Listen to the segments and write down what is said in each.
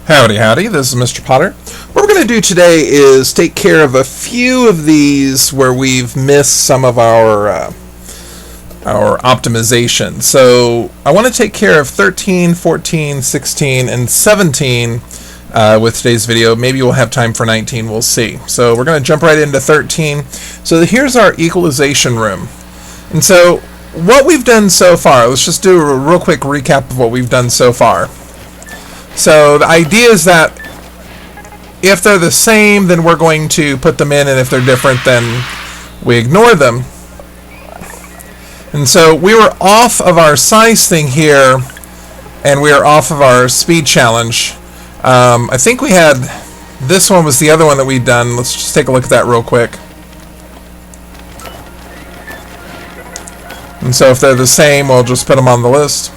Howdy, howdy, this is Mr. Potter. What we're going to do today is take care of a few of these where we've missed some of our optimization. So I want to take care of 13, 14, 16, and 17 with today's video. Maybe we'll have time for 19, we'll see. So we're going to jump right into 13. So here's our equalization room. And so what we've done so far, let's just do a real quick recap of what we've done so far. So the idea is that if they're the same, then we're going to put them in, and if they're different, then we ignore them. And so we were off of our size thing here, and we are off of our speed challenge. I think we had, this one was the other one that we'd done. Let's just take a look at that real quick. And so if they're the same, we'll just put them on the list.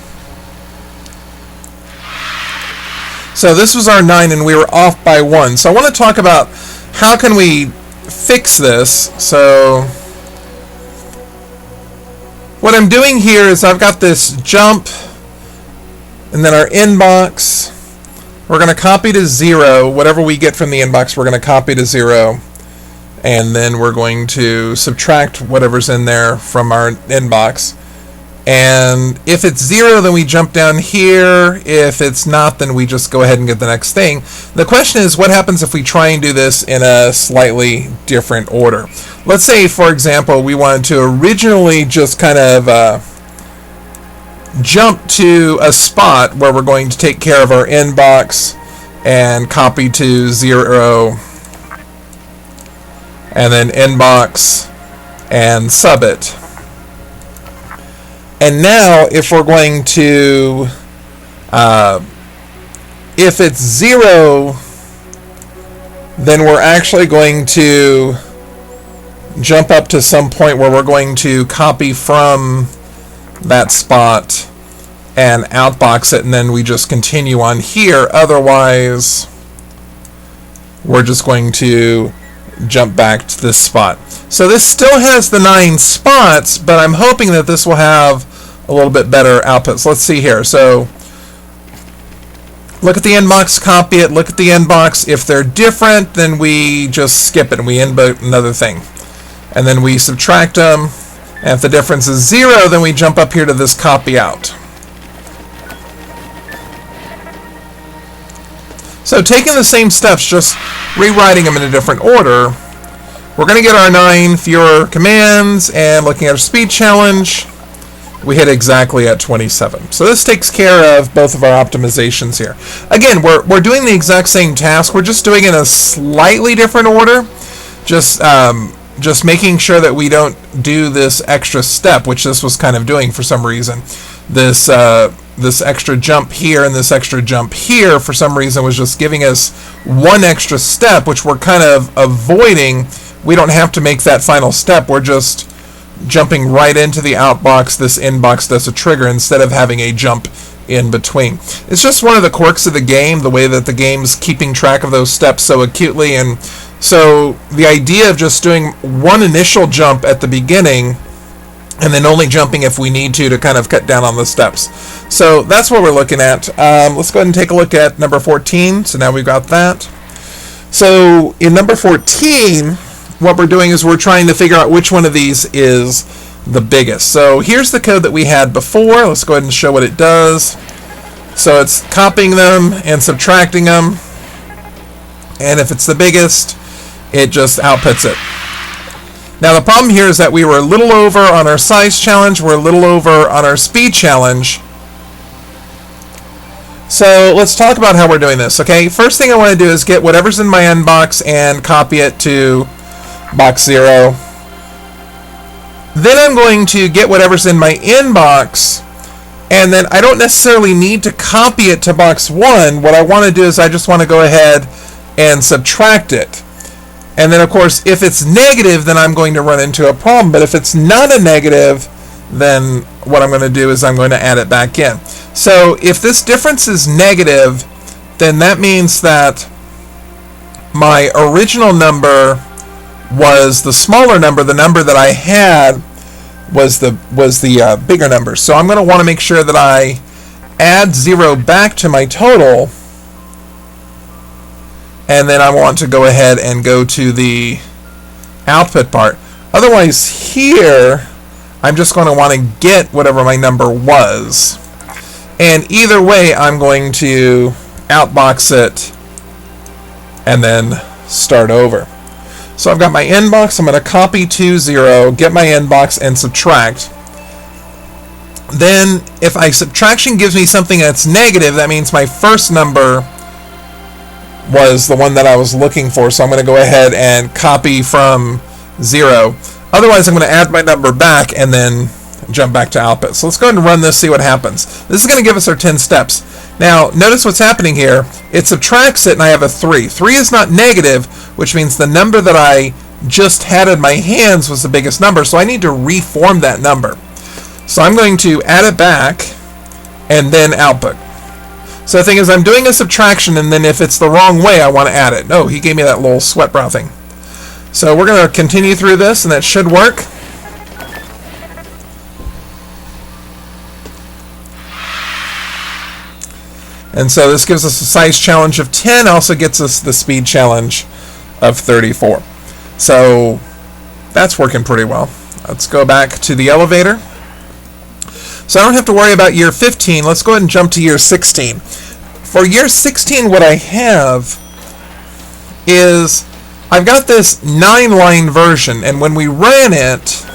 So this was our 9, and we were off by 1. So I want to talk about how can we fix this. So what I'm doing here is I've got this jump, and then our inbox. We're going to copy to 0. Whatever we get from the inbox, we're going to copy to 0. And then we're going to subtract whatever's in there from our inbox. And if it's 0, then we jump down here. If it's not, then we just go ahead and get the next thing. The question is, what happens if we try and do this in a slightly different order? Let's say, for example, we wanted to originally just kind of jump to a spot where we're going to take care of our inbox and copy to 0, and then inbox and sub it. And now, if we're going to, if it's 0, then we're actually going to jump up to some point where we're going to copy from that spot and outbox it, and then we just continue on here. Otherwise, we're just going to jump back to this spot. So this still has the 9 spots, but I'm hoping that this will have a little bit better output. So let's see here. So look at the inbox, copy it, look at the inbox. If they're different, then we just skip it and we input another thing. And then we subtract them. And if the difference is 0, then we jump up here to this copy out. So taking the same steps, just rewriting them in a different order, we're going to get our 9 fewer commands, and looking at our speed challenge, we hit exactly at 27. So this takes care of both of our optimizations here. Again, we're doing the exact same task. We're just doing it in a slightly different order. Just making sure that we don't do this extra step, which this was kind of doing for some reason. This extra jump here and this extra jump here, for some reason, was just giving us one extra step, which we're kind of avoiding. We don't have to make that final step. We're just jumping right into the outbox. This inbox does a trigger instead of having a jump in between. It's just one of the quirks of the game, the way that the game's keeping track of those steps so acutely. And so the idea of just doing one initial jump at the beginning and then only jumping if we need to kind of cut down on the steps. So that's what we're looking at. Let's go ahead and take a look at number 14. So now we've got that. So in number 14, what we're doing is we're trying to figure out which one of these is the biggest. So here's the code that we had before. Let's go ahead and show what it does. So it's copying them and subtracting them. And if it's the biggest, it just outputs it. Now the problem here is that we were a little over on our size challenge. We're a little over on our speed challenge. So let's talk about how we're doing this. Okay, first thing I want to do is get whatever's in my inbox and copy it to box 0. Then I'm going to get whatever's in my inbox, and then I don't necessarily need to copy it to box 1. What I want to do is I just want to go ahead and subtract it. And then, of course, if it's negative, then I'm going to run into a problem. But if it's not a negative, then what I'm going to do is I'm going to add it back in. So if this difference is negative, then that means that my original number was the smaller number. The number that I had was the bigger number. So I'm going to want to make sure that I add 0 back to my total and then I want to go ahead and go to the output part. Otherwise here I'm just going to want to get whatever my number was, and either way I'm going to outbox it and then start over. So I've got my inbox, I'm going to copy to 0, get my inbox, and subtract. Then if subtraction gives me something that's negative, that means my first number was the one that I was looking for, so I'm going to go ahead and copy from 0. Otherwise I'm going to add my number back and then jump back to output. So let's go ahead and run this, see what happens. This is going to give us our 10 steps. Now notice what's happening here. It subtracts it and I have a 3. 3 is not negative, which means the number that I just had in my hands was the biggest number, so I need to reform that number. So I'm going to add it back and then output. So the thing is, I'm doing a subtraction, and then if it's the wrong way, I want to add it. No, he gave me that little sweat brow thing. So we're going to continue through this, and that should work. And so this gives us a size challenge of 10, also gets us the speed challenge of 34. So that's working pretty well. Let's go back to the elevator. So I don't have to worry about year 15. Let's go ahead and jump to year 16. For year 16, what I have is I've got this 9-line version, and when we ran it,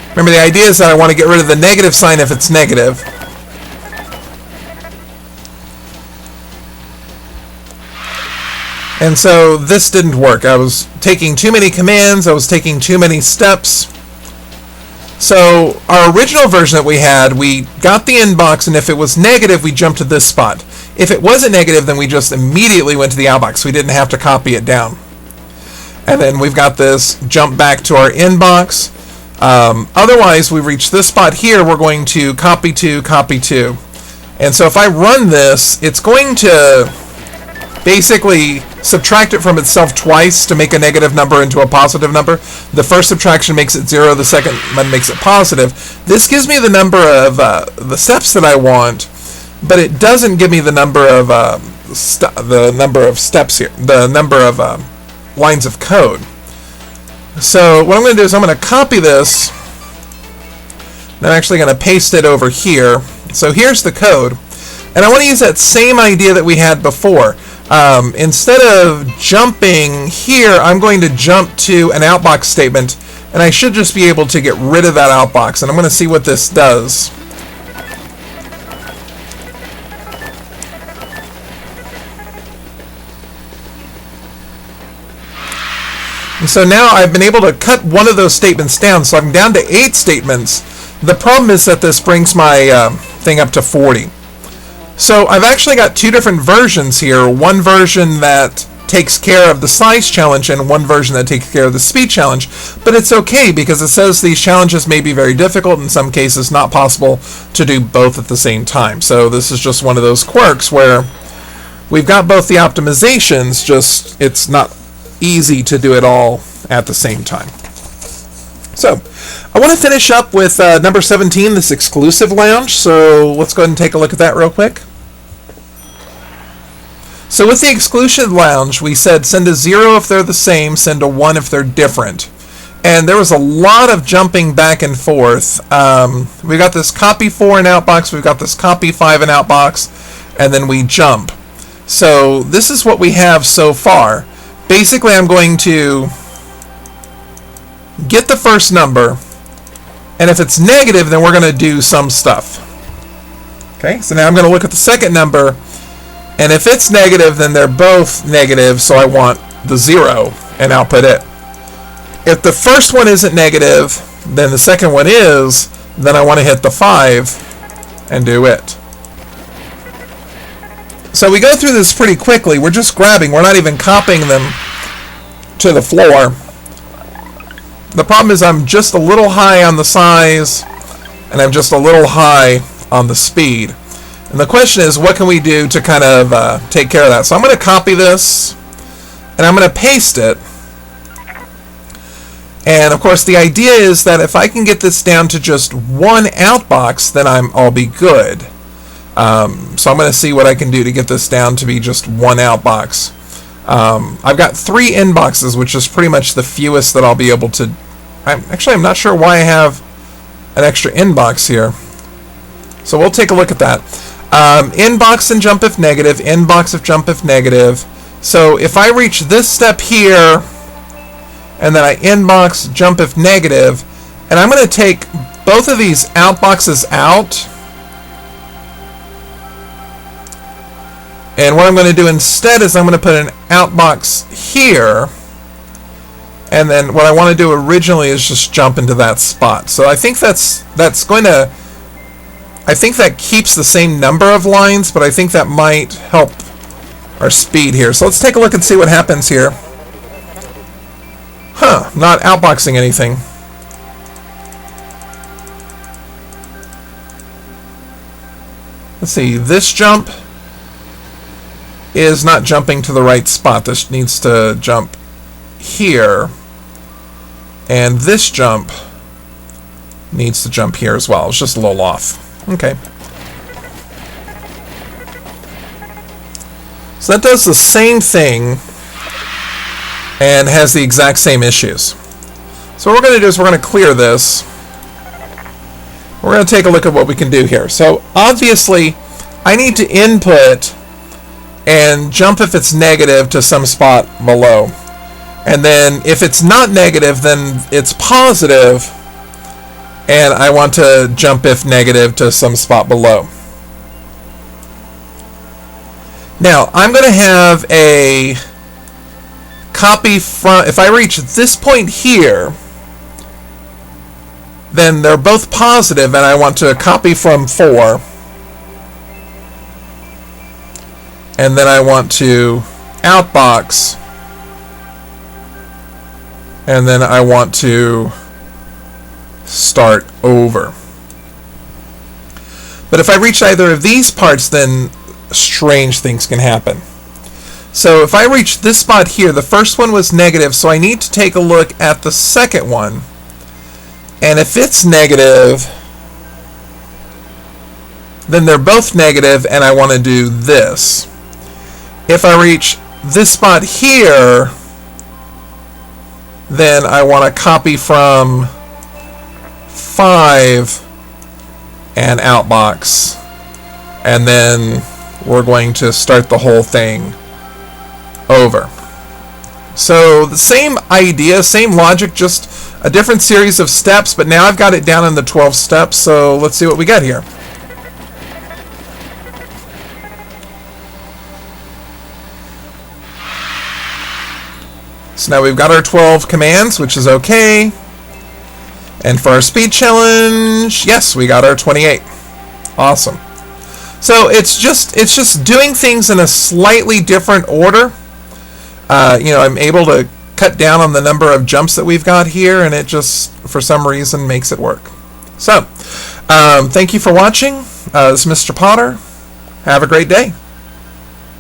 remember the idea is that I want to get rid of the negative sign if it's negative. And so this didn't work. I was taking too many commands, I was taking too many steps. So our original version that we had, we got the inbox, and if it was negative, we jumped to this spot. If it wasn't negative, then we just immediately went to the outbox. We didn't have to copy it down. And then we've got this jump back to our inbox. Otherwise, we reach this spot here, we're going to copy to, copy to. And so if I run this, it's going to basically subtract it from itself twice to make a negative number into a positive number. The first subtraction makes it 0, the second one makes it positive. This gives me the number of the steps that I want, but it doesn't give me the number of steps here, the number of lines of code. So what I'm going to do is I'm going to copy this, and I'm actually going to paste it over here. So here's the code, and I want to use that same idea that we had before. Instead of jumping here, I'm going to jump to an outbox statement, and I should just be able to get rid of that outbox, and I'm going to see what this does. And so now I've been able to cut one of those statements down, so I'm down to 8 statements. The problem is that this brings my thing up to 40. So I've actually got 2 different versions here. One version that takes care of the size challenge and one version that takes care of the speed challenge. But it's okay because it says these challenges may be very difficult, in some cases not possible to do both at the same time. So this is just one of those quirks where we've got both the optimizations, just it's not easy to do it all at the same time. So I want to finish up with number 17, this exclusive lounge. So let's go ahead and take a look at that real quick. So with the exclusive lounge, we said send a 0 if they're the same, send a 1 if they're different. And there was a lot of jumping back and forth. We got this copy 4 in outbox, we've got this copy 5 in outbox, and then we jump. So this is what we have so far. Basically, I'm going to get the first number, and if it's negative, then we're going to do some stuff. Okay, so now I'm going to look at the second number, and if it's negative, then they're both negative, so I want the 0 and output it. If the first one isn't negative, then the second one is, then I want to hit the 5 and do it. So we go through this pretty quickly. We're just grabbing. We're not even copying them to the floor. The problem is I'm just a little high on the size, and I'm just a little high on the speed. And the question is, what can we do to kind of take care of that? So I'm going to copy this, and I'm going to paste it. And of course, the idea is that if I can get this down to just one outbox, then I'll be good. So I'm going to see what I can do to get this down to be just one outbox. I've got 3 inboxes, which is pretty much the fewest that I'll be able to. I'm not sure why I have an extra inbox here. So we'll take a look at that. Inbox and jump if negative, inbox if jump if negative. So if I reach this step here, and then I inbox jump if negative, and I'm going to take both of these outboxes out. And what I'm going to do instead is I'm going to put an outbox here. And then what I want to do originally is just jump into that spot. So I think that's going to, I think that keeps the same number of lines, but I think that might help our speed here. So let's take a look and see what happens here. Not outboxing anything. Let's see, this jump is not jumping to the right spot. This needs to jump here. And this jump needs to jump here as well. It's just a little off. Okay. So that does the same thing and has the exact same issues. So what we're going to do is we're going to clear this. We're going to take a look at what we can do here. So obviously, I need to input and jump if it's negative to some spot below. And then if it's not negative, then it's positive, and I want to jump if negative to some spot below. Now, I'm going to have a copy from, if I reach this point here, then they're both positive, and I want to copy from 4. And then I want to outbox, and then I want to start over. But if I reach either of these parts, then strange things can happen. So if I reach this spot here, the first one was negative, so I need to take a look at the second one. And if it's negative, then they're both negative, and I want to do this. If I reach this spot here, then I want to copy from 5 and outbox, and then we're going to start the whole thing over. So the same idea, same logic, just a different series of steps, but now I've got it down in the 12 steps, so let's see what we got here. So now we've got our 12 commands, which is okay. And for our speed challenge, yes, we got our 28. Awesome. So it's just doing things in a slightly different order. I'm able to cut down on the number of jumps that we've got here, and it just, for some reason, makes it work. So, thank you for watching. This is Mr. Potter. Have a great day.